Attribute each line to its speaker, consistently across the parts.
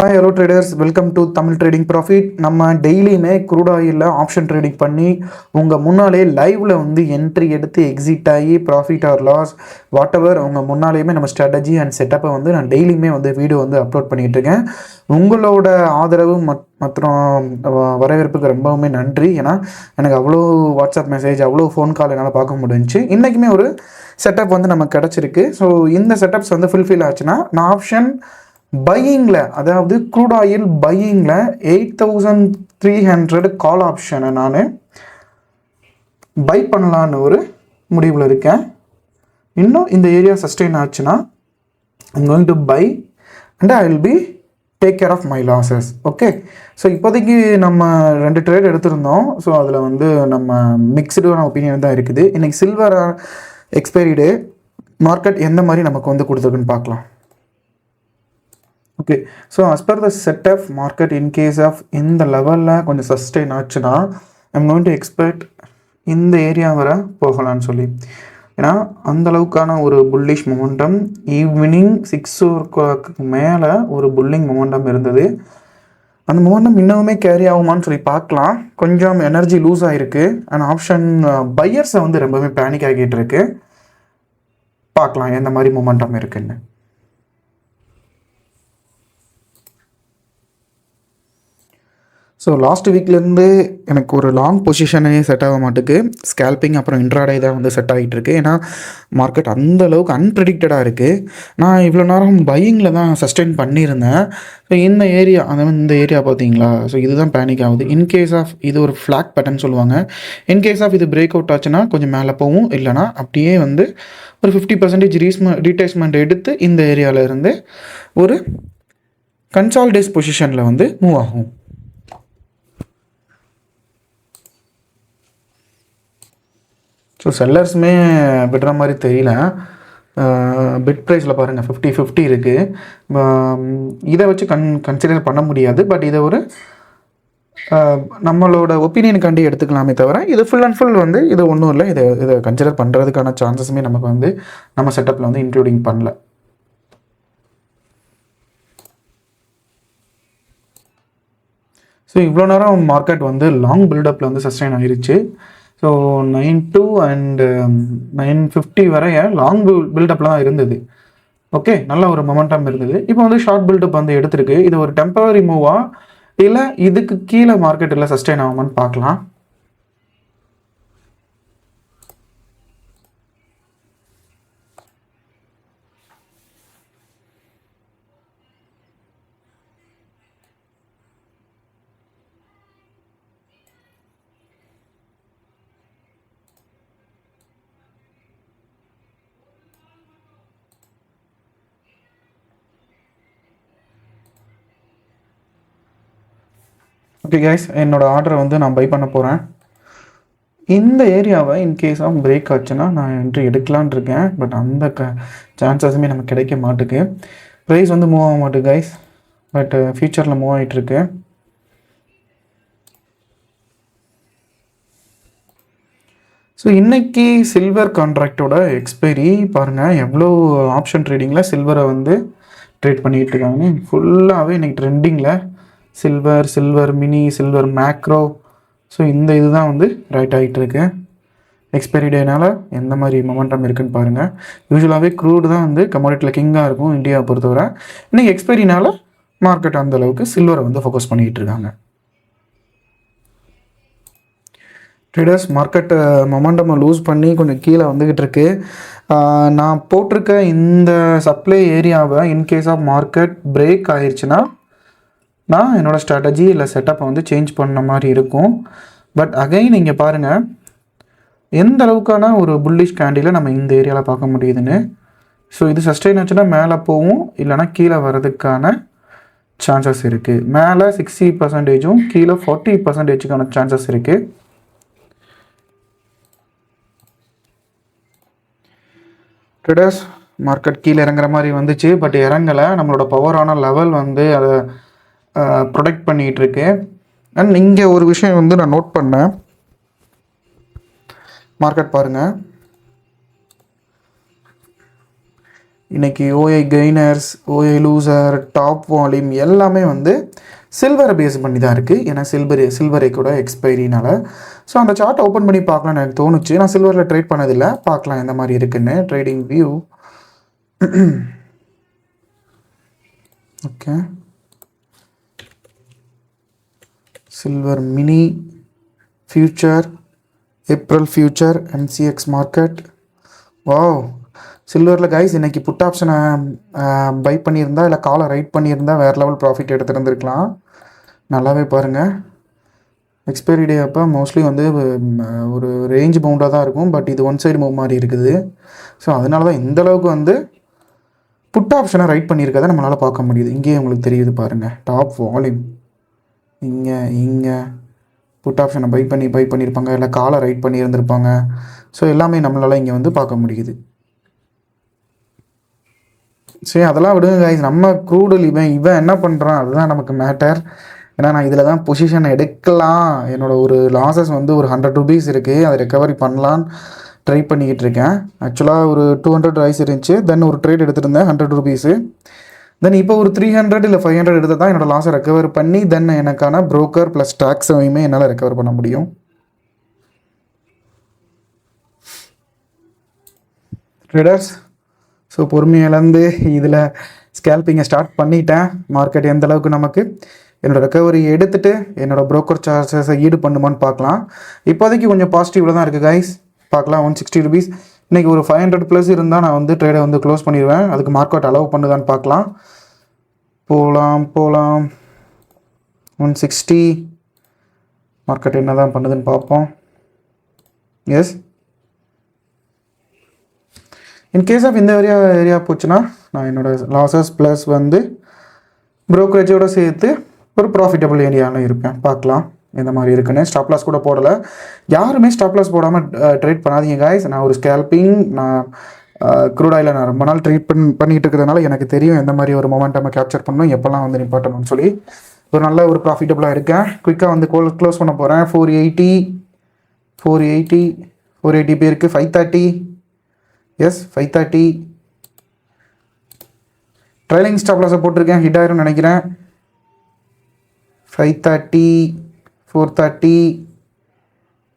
Speaker 1: Hi hello traders, welcome to Tamil trading profit. நம்ம டெய்லியுமே crude ஆயிலில் ஆப்ஷன் ட்ரேடிங் பண்ணி உங்கள் முன்னாலே லைவில் வந்து என்ட்ரி எடுத்து எக்ஸிட் ஆகி profit R loss what ever உங்கள் முன்னாலேயுமே நம்ம ஸ்ட்ராட்டஜி அண்ட் செட்டப்பை வந்து நான் டெய்லியுமே வந்து வீடியோ வந்து அப்லோட் பண்ணிகிட்ருக்கேன். உங்களோட ஆதரவு மற்றும் வரவேற்புக்கு ரொம்பவுமே நன்றி. ஏன்னா எனக்கு அவ்வளோ வாட்ஸ்அப் மெசேஜ், அவ்வளோ ஃபோன் கால் என்னால் பார்க்க முடிஞ்சிச்சு. இன்றைக்குமே ஒரு செட்டப் வந்து நமக்கு கிடச்சிருக்கு. ஸோ இந்த செட்டப்ஸ் வந்து ஃபுல்ஃபில் ஆச்சுன்னா நான் ஆப்ஷன் பையிங்கில், அதாவது க்ரூட் ஆயில் பையிங்கில் 8300 கால் ஆப்ஷனை நான் பை பண்ணலான்னு ஒரு முடிவில் இருக்கேன். இன்னும் இந்த ஏரியா சஸ்டெயின் ஆச்சுன்னா I'm going to buy and I will be take care of my losses. Okay, so இப்போதைக்கு நம்ம 2 ட்ரேட் எடுத்திருந்தோம். ஸோ அதில் வந்து நம்ம மிக்சடான ஒப்பீனியன் தான் இருக்குது. இன்றைக்கி சில்வர் எக்ஸ்பைரி டே, மார்க்கெட் எந்த மாதிரி நமக்கு வந்து கொடுத்துருக்குன்னு பார்க்கலாம். Okay, so as per the set of market in case of இந்த லெவலில் கொஞ்சம் சஸ்டெயின் ஆச்சுன்னா ஐம் கோயிங் டு எக்ஸ்பெக்ட் இந்த ஏரியா வரை போகலான்னு சொல்லி. ஏன்னா அந்தளவுக்கான ஒரு புல்லிஷ் மொமெண்டம் ஈவினிங் 6 o'clock மேலே ஒரு புல்லிங் மொமெண்டம் இருந்தது. அந்த மொமெண்டம் இன்னுமே கேரி ஆகுமான்னு சொல்லி பார்க்கலாம். கொஞ்சம் எனர்ஜி லூஸ் ஆகிருக்கு அண்ட் ஆப்ஷன் பையர்ஸை வந்து ரொம்பவே பேனிக் ஆகிட்டு இருக்கு. பார்க்கலாம் எந்த மாதிரி மொமெண்டம் இருக்குன்னு. ஸோ லாஸ்ட் வீக்லேருந்து எனக்கு ஒரு லாங் பொசிஷனே செட் ஆக மாட்டுக்கு. ஸ்கேல்பிங் அப்புறம் இன்ட்ராடே தான் வந்து செட் ஆகிட்டு இருக்கு. ஏன்னா மார்க்கெட் அந்த அளவுக்கு அன்பிரடிக்டடாக இருக்குது. நான் இவ்வளோ நேரம் பையிங்கில் தான் சஸ்டெயின் பண்ணியிருந்தேன். ஸோ இந்த ஏரியா, அந்த மாதிரி இந்த ஏரியா பார்த்தீங்களா, ஸோ இதுதான் பேனிக் ஆகுது. இன்கேஸ் ஆஃப் இது ஒரு ஃப்ளாக் பேட்டர்ன் சொல்லுவாங்க. இன்கேஸ் ஆஃப் இது பிரேக் அவுட் ஆச்சுன்னா கொஞ்சம் மேலே போகும், இல்லைனா அப்படியே வந்து ஒரு 50% ரீட்ரேஸ்மெண்ட் எடுத்து இந்த ஏரியாவில் இருந்து ஒரு கன்சால்டேஸ் பொசிஷனில் வந்து மூவ் ஆகும். ஸோ செல்லர்ஸுமே விடுற மாதிரி தெரியல. பிட் ப்ரைஸில் பாருங்கள் 50-50 இருக்குது. இதை வச்சு கன்சிடர் பண்ண முடியாது. பட் இதை ஒரு நம்மளோட ஒப்பீனியனுக்காண்டி எடுத்துக்கலாமே தவிர இது ஃபுல் அண்ட் ஃபுல் வந்து இது ஒன்றும் இல்லை. இதை கன்சிடர் பண்ணுறதுக்கான சான்சஸுமே நமக்கு வந்து நம்ம செட்டப்பில் வந்து இன்க்ளூடிங் பண்ணல. ஸோ இவ்வளோ நேரம் மார்க்கெட் வந்து லாங் பில்டப்பில் வந்து சஸ்டெயின் ஆகிருச்சு. ஸோ 92 அண்ட் 950 வரைய லாங் பில்டப்பில் தான் இருந்தது. ஓகே, நல்ல ஒரு மொமெண்டம் இருந்தது. இப்போ வந்து ஷார்ட் பில்டப் வந்து எடுத்திருக்கு. இது ஒரு டெம்பரரி மூவா இல்லை இதுக்கு கீழே மார்க்கெட்டில் சஸ்டெயின் ஆகுமான்னு பார்க்கலாம். ஓகே கைஸ், என்னோடய ஆர்டரை வந்து நான் பை பண்ண போகிறேன். இந்த ஏரியாவை இன்கேஸ் ஆஃப் பிரேக் ஆச்சுன்னா நான் என்ட்ரி எடுக்கலான் இருக்கேன். பட் அந்த சான்சஸுமே நமக்கு கிடைக்க மாட்டுக்கு. ப்ரைஸ் வந்து மூவ் ஆக மாட்டுக்கு கைஸ். பட் ஃபியூச்சரில் மூவ் ஆகிட்டுருக்கு. ஸோ இன்றைக்கி சில்வர் கான்ட்ராக்டோட எக்ஸ்பைரி பாருங்கள், எவ்வளோ ஆப்ஷன் ட்ரேடிங்கில் சில்வரை வந்து ட்ரேட் பண்ணிக்கிட்டு இருக்காங்க. ஃபுல்லாகவே இன்றைக்கி ட்ரெண்டிங்கில் silver mini, silver macro, so இந்த இதுதான் வந்து ரைட் ஆகிட்டு இருக்கு. எக்ஸ்பைரி டேனால் எந்த மாதிரி மொமெண்டம் இருக்குதுன்னு பாருங்கள். யூஸ்வலாகவே க்ரூடு தான் வந்து கமோடிட்டியில் கிங்காக இருக்கும் இந்தியாவை பொறுத்தவரை. இன்றைக்கி எக்ஸ்பைரினால் மார்க்கெட் அந்தளவுக்கு சில்வரை வந்து ஃபோக்கஸ் பண்ணிக்கிட்டு இருக்காங்க. ட்ரேடர்ஸ், மார்க்கெட் மொமெண்டமை லூஸ் பண்ணி கொஞ்சம் கீழே வந்துக்கிட்டு இருக்கு. நான் போட்டிருக்க இந்த சப்ளை ஏரியாவை இன்கேஸ் ஆஃப் மார்க்கெட் பிரேக் ஆயிடுச்சுன்னா நான் என்னோடய ஸ்ட்ராட்டஜி இல்லை செட்டப்பை வந்து சேஞ்ச் பண்ண மாதிரி இருக்கும். பட் அகைன் இங்கே பாருங்கள் எந்த அளவுக்கான ஒரு புல்லிஷ் கேண்டிலை நம்ம இந்த ஏரியாவில் பார்க்க முடியுதுன்னு. ஸோ இது சஸ்டெயின் ஆச்சுன்னா மேலே போகும், இல்லைனா கீழே வர்றதுக்கான சான்சஸ் இருக்குது. மேலே 60%, கீழே 40%க்கான சான்சஸ் இருக்குது. ட்ரேடர்ஸ், மார்க்கெட் கீழே இறங்குற மாதிரி வந்துச்சு. பட் இறங்கலை. நம்மளோட பவரான லெவல் வந்து அதை ப்ரொடெக்ட் பண்ணிகிட்டு இருக்கு. அண்ட் இங்கே ஒரு விஷயம் வந்து நான் நோட் பண்ணேன். மார்க்கெட் பாருங்கள், இன்றைக்கி ஓஐ கெய்னர்ஸ், ஓஐ லூசர், டாப் வால்யூம் எல்லாமே வந்து சில்வரை பேஸ் பண்ணி தான் இருக்குது. ஏன்னா சில்வரை கூட எக்ஸ்பைரினால். ஸோ அந்த சார்ட்டை ஓப்பன் பண்ணி பார்க்கலான்னு எனக்கு தோணுச்சு. நான் சில்வரில் ட்ரேட் பண்ணதில்லை, பார்க்கலாம் எந்த மாதிரி இருக்குன்னு. Trading view. Okay, silver mini future, April future, MCX market. Wow, சில்வரில் கைஸ் இன்றைக்கி புட் ஆப்ஷனை பை பண்ணியிருந்தா இல்லை காலை ரைட் பண்ணியிருந்தா வேறு லெவல் ப்ராஃபிட் எடுத்துருந்துருக்கலாம். நல்லாவே பாருங்கள். எக்ஸ்பைரி டே அப்போ மோஸ்ட்லி வந்து ஒரு ரேஞ்ச் பவுண்டாக தான் இருக்கும். பட் இது ஒன் சைடு மூவ் மாதிரி இருக்குது. ஸோ அதனால தான் இந்தளவுக்கு வந்து புட் ஆப்ஷனை ரைட் பண்ணியிருக்கதை நம்மளால் பார்க்க முடியுது. இங்கேயே உங்களுக்கு தெரியுது பாருங்கள். டாப் வால்யூம் இங்கே புட் ஆப்ஷனை பை பண்ணியிருப்பாங்க, இல்லை காலை ரைட் பண்ணியிருந்திருப்பாங்க. ஸோ எல்லாமே நம்மளால் இங்கே வந்து பார்க்க முடியுது. சரி, அதெல்லாம் விடுங்க கைஸ். நம்ம க்ரூடில் இவன் என்ன பண்ணுறான் அதுதான் நமக்கு மேட்டர். ஏன்னா நான் இதில் தான் பொசிஷன் எடுக்கலாம். என்னோடய ஒரு லாஸஸ் வந்து ஒரு 100 rupees இருக்குது. அதை ரெக்கவரி பண்ணலான்னு ட்ரை பண்ணிக்கிட்டு இருக்கேன். ஆக்சுவலாக ஒரு 200 ரைஸ் இருந்துச்சு. தென் ஒரு ட்ரேட் எடுத்துருந்தேன் 100 rupees. தென் இப்போ ஒரு 300 இல்லை 500 எடுத்து தான் என்னோடய லாஸை ரெக்கவர் பண்ணி தென் எனக்கான ப்ரோக்கர் ப்ளஸ் டேக்ஸையுமே என்னால் ரெக்கவர் பண்ண முடியும். ட்ரேடர்ஸ், ஸோ பொறுமையிலேருந்து இதில் ஸ்கேல்பிங்கை ஸ்டார்ட் பண்ணிட்டேன். மார்க்கெட் எந்த அளவுக்கு நமக்கு என்னோடய ரெக்கவரி எடுத்துகிட்டு என்னோடய ப்ரோக்கர் சார்ஜஸை ஈடு பண்ணுமான்னு பார்க்கலாம். இப்போதைக்கு கொஞ்சம் பாசிட்டிவில் தான் இருக்குது கைஸ். பார்க்கலாம். 160 rupees. இன்றைக்கி ஒரு 500+ இருந்தால் நான் வந்து ட்ரேடை வந்து க்ளோஸ் பண்ணிடுவேன். அதுக்கு மார்க்கெட் அலோவ் பண்ணுதான்னு பார்க்கலாம். போகலாம் 160. மார்க்கெட் என்ன தான் பண்ணுதுன்னு பார்ப்போம். எஸ், இன்கேஸ் ஆஃப் இந்த ஏரியா போச்சுன்னா நான் என்னோடய லாஸஸ் ப்ளஸ் வந்து ப்ரோக்கரேஜோடு சேர்த்து ஒரு ப்ராஃபிட்டபிள் ஏரியாவில் இருப்பேன். பார்க்கலாம் எந்த மாதிரி இருக்குன்னு. ஸ்டாப் லாஸ் கூட போடலை. யாருமே ஸ்டாப் லாஸ் போடாமல் ட்ரேட் பண்ணாதீங்க கைஸ். நான் ஒரு ஸ்கேல்பிங், நான் க்ரூட் ஆயிலில் நான் ரொம்ப நாள் ட்ரேட் பண்ணிகிட்டு இருக்கிறதுனால எனக்கு தெரியும் எந்த மாதிரி ஒரு மொமெண்ட்டை கேப்சர் பண்ணணும், எப்போல்லாம் வந்து நிப்பாட்டணும்னு சொல்லி. ஒரு நல்ல ஒரு ப்ராஃபிட்டபுளாக இருக்கேன். குயிக்காக வந்து க்ளோஸ் பண்ண போகிறேன். 480 பேருக்கு 530. எஸ், 530. ட்ரைலிங் ஸ்டாப் லாஸை போட்டிருக்கேன். ஹிட் ஆயிரும்னு நினைக்கிறேன். 530, 430.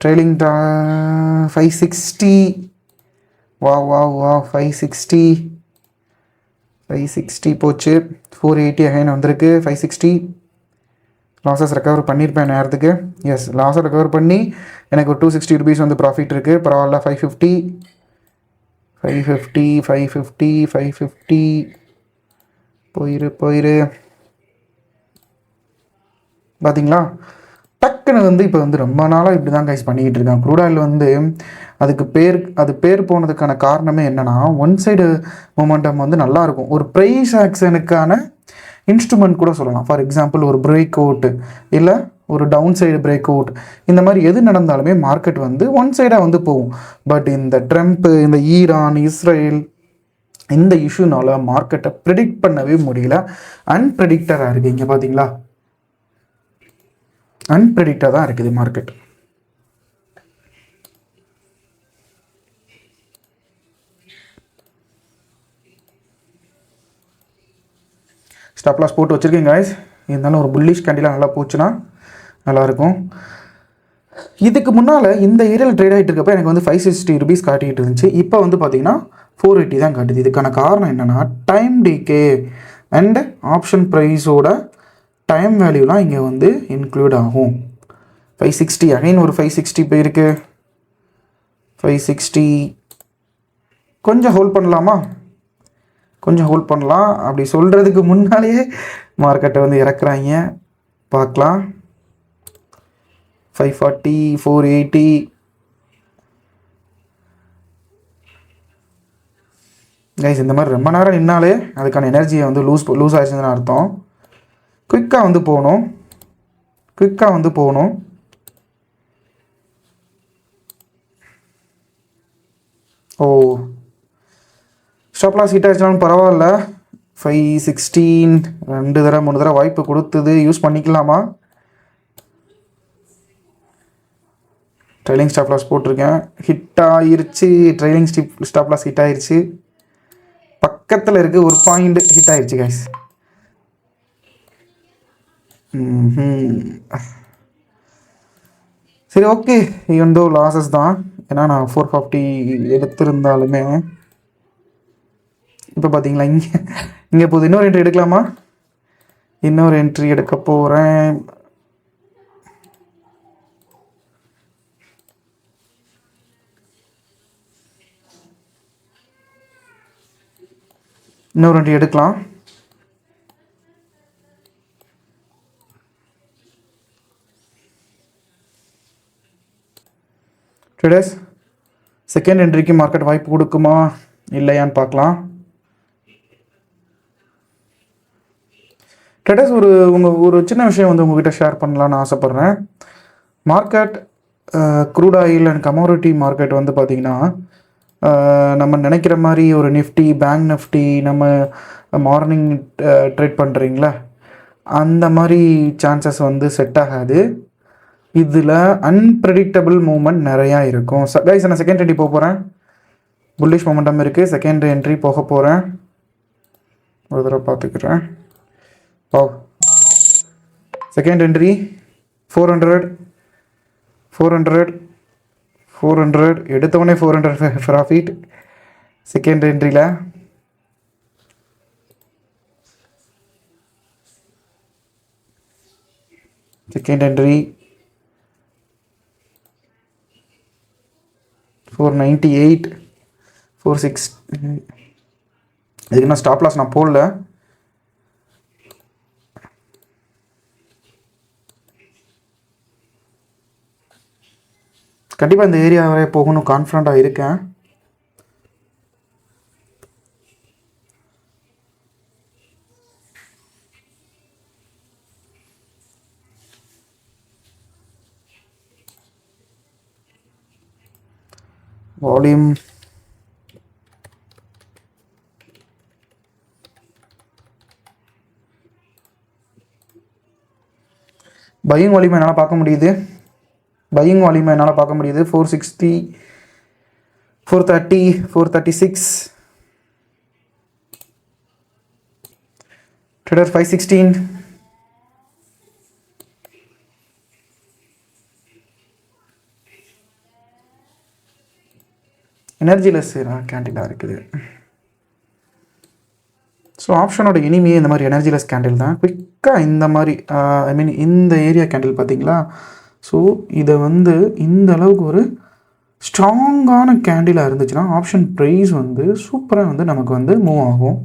Speaker 1: ட்ரைலிங் 560. வா 560 போச்சு. 480 அகைன் வந்திருக்கு. 560 லாஸஸ் ரெக்கவர் பண்ணியிருப்பேன் நேரத்துக்கு. எஸ், லாஸை ரெக்கவர் பண்ணி எனக்கு ஒரு 260 rupees வந்து ப்ராஃபிட் இருக்குது. பரவாயில்ல. 550 போயிரு. பார்த்தீங்களா, டக்குன்னு வந்து இப்போ வந்து ரொம்ப நாளாக இப்படி தான் கைஸ் பண்ணிக்கிட்டு இருக்கான். க்ரூட் ஆயில் வந்து அது பேர் போனதுக்கான காரணமே என்னென்னா, ஒன் சைடு மொமெண்டம் வந்து நல்லாயிருக்கும். ஒரு ப்ரைஸ் ஆக்ஷனுக்கான இன்ஸ்ட்ருமெண்ட் கூட சொல்லலாம். ஃபார் எக்ஸாம்பிள் ஒரு பிரேக் அவுட்டு இல்லை ஒரு டவுன் சைடு பிரேக் அவுட், இந்த மாதிரி எது நடந்தாலுமே மார்க்கெட் வந்து ஒன் சைடாக வந்து போகும். பட் இந்த ட்ரம்ப்பு, இந்த ஈரான், இஸ்ரேல் இந்த இஷ்யூனால மார்க்கெட்டை ப்ரிடிக்ட் பண்ணவே முடியல. அன்ப்ரெடிக்டராக இருக்குது. இங்கே பார்த்தீங்களா, அன்ப்ரெடிக்டாக தான் இருக்குது மார்க்கெட். ஸ்டாப் லாஸ் போட்டு வச்சுருக்கேன் காய்ஸ். இருந்தாலும் ஒரு புல்லிஷ் கேண்டிலாக நல்லா போச்சுன்னா நல்லாயிருக்கும். இதுக்கு முன்னால் இந்த ஏரியாவில் ட்ரேட் ஆகிட்டு இருக்கப்போ எனக்கு வந்து 560 rupees காட்டிகிட்டு இருந்துச்சு. இப்போ வந்து பார்த்தீங்கன்னா 480 தான் காட்டுது. இதுக்கான காரணம் என்னென்னா, டைம் டிகே அண்ட் ஆப்ஷன் ப்ரைஸோட டைம் வேல்யூலாம் இங்கே வந்து இன்க்ளூட் ஆகும். 560 அகைன் ஒரு 560 போயிருக்கு. 560 கொஞ்சம் ஹோல்ட் பண்ணலாமா? கொஞ்சம் ஹோல்ட் பண்ணலாம். அப்படி சொல்கிறதுக்கு முன்னாலேயே மார்க்கெட்டை வந்து இறக்குறாங்க. பார்க்கலாம். 540, 480. கைஸ், இந்த மாதிரி ரொம்ப நேரம் நின்னாலே அதுக்கான எனர்ஜியை வந்து லூஸ் ஆயிடுச்சுன்னு அர்த்தம். குயிக்காக வந்து போகணும். ஓ, ஸ்டாப் லாஸ் ஹிட் ஆயிடுச்சாலும் பரவாயில்ல. 516 2 தடவை 3 தடவை வாய்ப்பு கொடுத்தது, யூஸ் பண்ணிக்கலாமா? ட்ரைலிங் ஸ்டாப் லாஸ் போட்டிருக்கேன். ஹிட் ஆயிருச்சு. ட்ரைலிங் ஸ்டாப் லாஸ் ஹிட் ஆயிருச்சு. பக்கத்தில் இருக்குது, ஒரு பாயிண்ட் ஹிட் ஆயிடுச்சு கைஸ். சரி ஓகே, ஈவன் தோ லாஸஸ் தான், ஏன்னா நான் 450 எடுத்திருந்தாலுமே. இப்போ பார்த்தீங்களா இங்கே போகுது. இன்னொரு என்ட்ரி எடுக்கலாமா? இன்னொரு என்ட்ரி எடுக்க போகிறேன். இன்னொரு என்ட்ரி எடுக்கலாம். ட்ரேடர்ஸ், செகண்ட் என்ட்ரிக்கு மார்க்கெட் வாய்ப்பு கொடுக்குமா இல்லையான்னு பார்க்கலாம். ட்ரேடர்ஸ், ஒரு சின்ன விஷயம் வந்து உங்ககிட்ட ஷேர் பண்ணலான்னு ஆசைப்பட்றேன். Market, crude oil and commodity market வந்து பார்த்திங்கன்னா, நம்ம நினைக்கிற மாதிரி ஒரு நிஃப்டி, பேங்க் நிஃப்டி, நம்ம மார்னிங் ட்ரேட் பண்ணுறீங்களா, அந்த மாதிரி சான்சஸ் வந்து செட் ஆகாது. இதில் அன்பிரடிக்டபிள் மூமெண்ட் நிறையா இருக்கும். கைஸ், நான் செகண்ட் என்ட்ரி போக போகிறேன். புல்லிஷ் மொமெண்டம் இருக்குது, செகண்ட் என்ட்ரி போக போகிறேன். ஒரு தடவை பார்த்துக்கிறேன். செகண்ட் என்ட்ரி 400 எடுத்தவொடனே 400 ப்ராஃபிட் செகண்ட் என்ட்ரியில். Second entry 498 46. இதுக்கு நான் ஸ்டாப் லாஸ் நான் போடல. கண்டிப்பாக இந்த ஏரியா வரை போகணும் கான்ஃபிடண்ட்டாக இருக்கேன். வால்யூம் பையிங் வால்யூம் என்னால் பார்க்க முடியுது. 460, 430, 436. ட்ரேடர் 516. எனர்ஜிலெஸ் கேண்டிலாக இருக்குது. ஸோ ஆப்ஷனோட இனிமையே இந்த மாதிரி எனர்ஜிலெஸ் கேண்டில் தான். குயிக்காக இந்த மாதிரி இந்த ஏரியா கேண்டில் பார்த்தீங்களா? ஸோ இதை வந்து இந்த அளவுக்கு ஒரு ஸ்ட்ராங்கான கேண்டிலாக இருந்துச்சுன்னா ஆப்ஷன் ப்ரைஸ் வந்து சூப்பராக வந்து நமக்கு வந்து மூவ் ஆகும்.